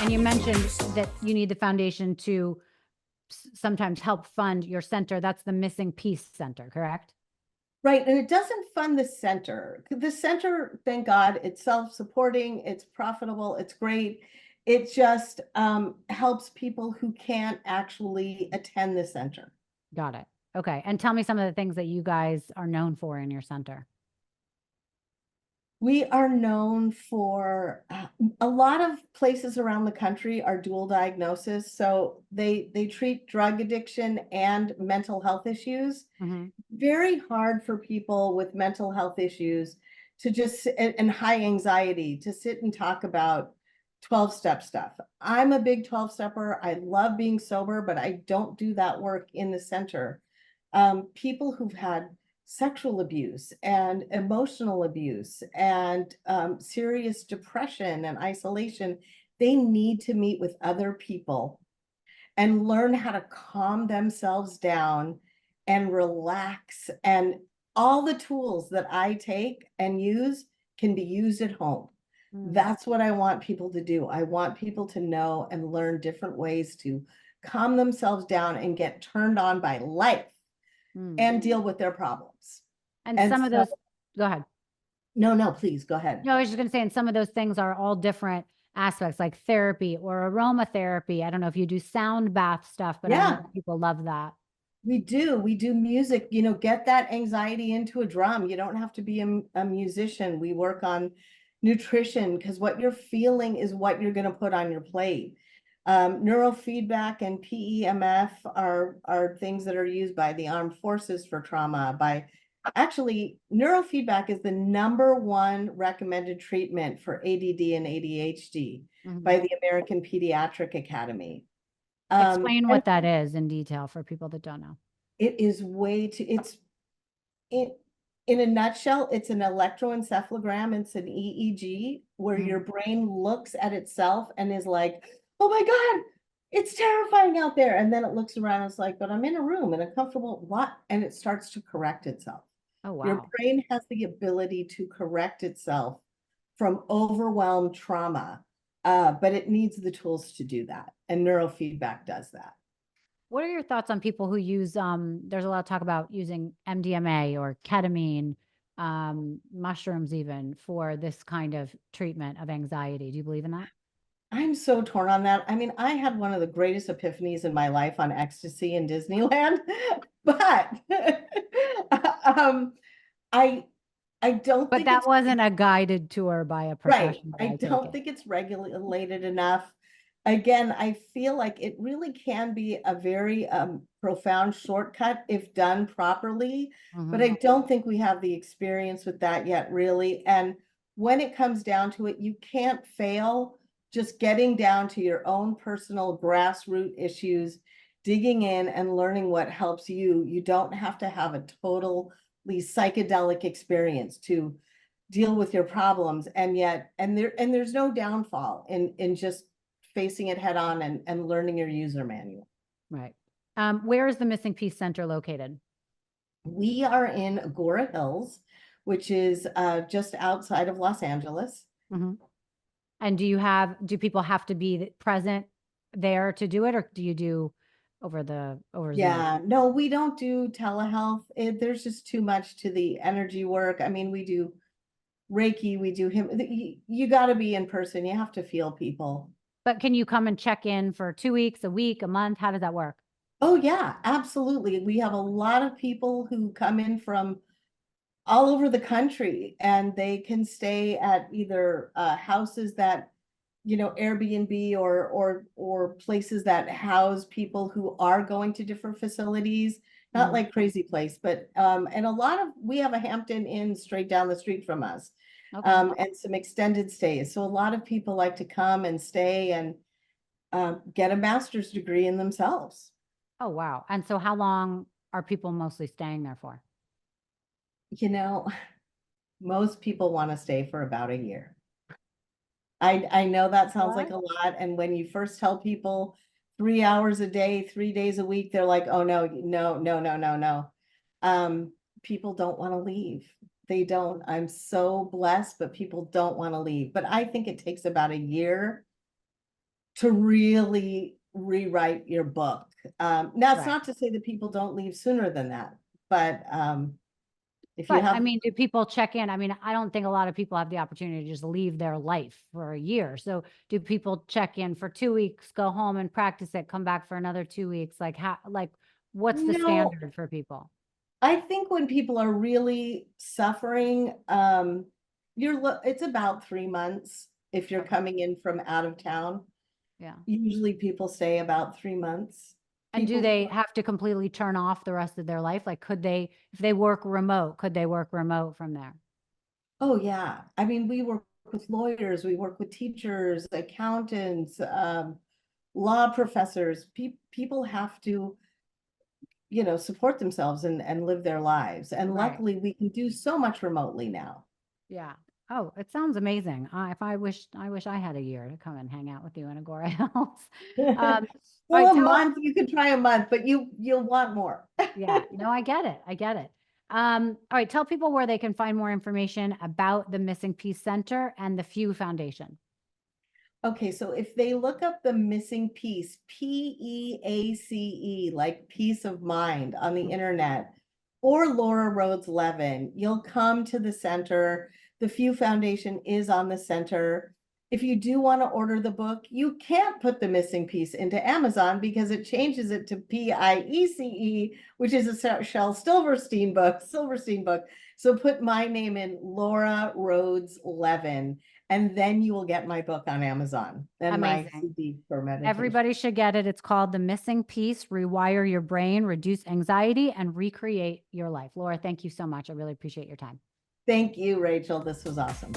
And you mentioned that you need the foundation to sometimes help fund your center. That's the Missing Piece Center, correct? Right. And it doesn't fund the center. The center, thank God, it's self-supporting, it's profitable, it's great. It just helps people who can't actually attend the center. Got it. Okay. And tell me some of the things that you guys are known for in your center. We are known for a lot of places around the country are dual diagnosis. So they treat drug addiction and mental health issues. Mhm. Very hard for people with mental health issues to just and high anxiety to sit and talk about 12-step stuff. I'm a big 12-stepper. I love being sober, but I don't do that work in the center. People who've had sexual abuse and emotional abuse and serious depression and isolation, they need to meet with other people and learn how to calm themselves down and relax. And all the tools that I take and use can be used at home. That's what I want people to do. I want people to know and learn different ways to calm themselves down and get turned on by life and deal with their problems. And And some of so, those, go ahead. no, please go ahead. No, I was just going to say, and some of those things are all different aspects, like therapy or aromatherapy. I don't know if you do sound bath stuff, but I Yeah, know people love that. we do. We do music, get that anxiety into a drum. You don't have to be a musician. We work on nutrition because what you're feeling is what you're going to put on your plate. Neurofeedback and PEMF are things that are used by the armed forces for trauma. Actually, neurofeedback is the #1 recommended treatment for ADD and ADHD by the American Pediatric Academy. Explain And what that is in detail for people that don't know. it is it in a nutshell, it's an electroencephalogram, it's an EEG where your brain looks at itself and is like, oh my God, it's terrifying out there. And then it looks around and it's like, but I'm in a room in a comfortable what? And it starts to correct itself. Oh, Your wow. brain has the ability to correct itself from overwhelmed trauma, but it needs the tools to do that. And neurofeedback does that. What are your thoughts on people who use, there's a lot of talk about using MDMA or ketamine, mushrooms even for this kind of treatment of anxiety? Do you believe in that? I'm so torn on that. I mean, I had one of the greatest epiphanies in my life on ecstasy in Disneyland, but um, I I don't But think that it's wasn't a guided tour by a right. professional, I I take don't it. think it's regulated enough. Again, I feel like it really can be a very profound shortcut if done properly, but I don't think we have the experience with that yet, really. And when it comes down to it, you can't fail just getting down to your own personal grassroots issues, digging in and learning what helps you. You don't have to have a totally psychedelic experience to deal with your problems, and yet there's no downfall in just facing it head on and learning your user manual. Right. Where is the Missing Piece Center located? We are in Agora Hills, which is just outside of Los Angeles. And do people have to be present there to do it, or do you do over Zoom? Yeah, no, we don't do telehealth. There's just too much to the energy work. I mean, we do Reiki, we do him. You got to be in person. You have to feel people. But can you come and check in for 2 weeks, a week, a month? How does that work? Oh yeah, absolutely. We have a lot of people who come in from all over the country, and they can stay at either houses that Airbnb or places that house people who are going to different facilities, not like Crazy Place, but and a lot of we have a Hampton Inn straight down the street from us, Okay. and some extended stays. So a lot of people like to come and stay and get a master's degree in themselves. Oh, wow. And so how long are people mostly staying there for? You know, most people want to stay for about a year. I know that sounds like What? a lot, and when you first tell people 3 hours a day, 3 days a week, they're like, oh no, no, no, no, no, no. People don't want to leave. They don't. I'm so blessed, but people don't want to leave. But I think it takes about a year to really rewrite your book. Now, it's Right. not to say that people don't leave sooner than that, but if you But I have, mean, do people check in? I mean, I don't think a lot of people have the opportunity to just leave their life for a year. So do people check in for 2 weeks, go home and practice it, come back for another 2 weeks? Like how, like what's the no, standard for people? I think when people are really suffering, it's about 3 months if you're Okay. coming in from out of town. Yeah. Usually people stay about 3 months. And do People, they have to completely turn off the rest of their life? Like, could they, if they work remote, could they work remote from there? oh yeah. I mean, we work with lawyers, we work with teachers, accountants, law professors. People have to, support themselves and live their lives. And Right. luckily we can do so much remotely now. Yeah. Oh, it sounds amazing. If I wish I had a year to come and hang out with you in Agora Health. All Well, right, a tell, month, you could try a month, but you'll want more. yeah, no, I get it. I get it. All right, tell people where they can find more information about the Missing Piece Center and the Few Foundation. Okay, so if they look up the missing piece, PEACE, like peace of mind on the internet, or Laura Rhodes Levin, you'll come to the center. The Few Foundation is on the center. If you do want to order the book, you can't put the missing piece into Amazon because it changes it to PIECE, which is a Shel Silverstein book. So put my name in, Laura Rhodes Levin, and then you will get my book on Amazon and my Amazing. CD for meditation. Everybody should get it. It's called The Missing Piece, Rewire Your Brain, Reduce Anxiety, and Recreate Your Life. Laura, thank you so much. I really appreciate your time. Thank you, Rachel. This was awesome.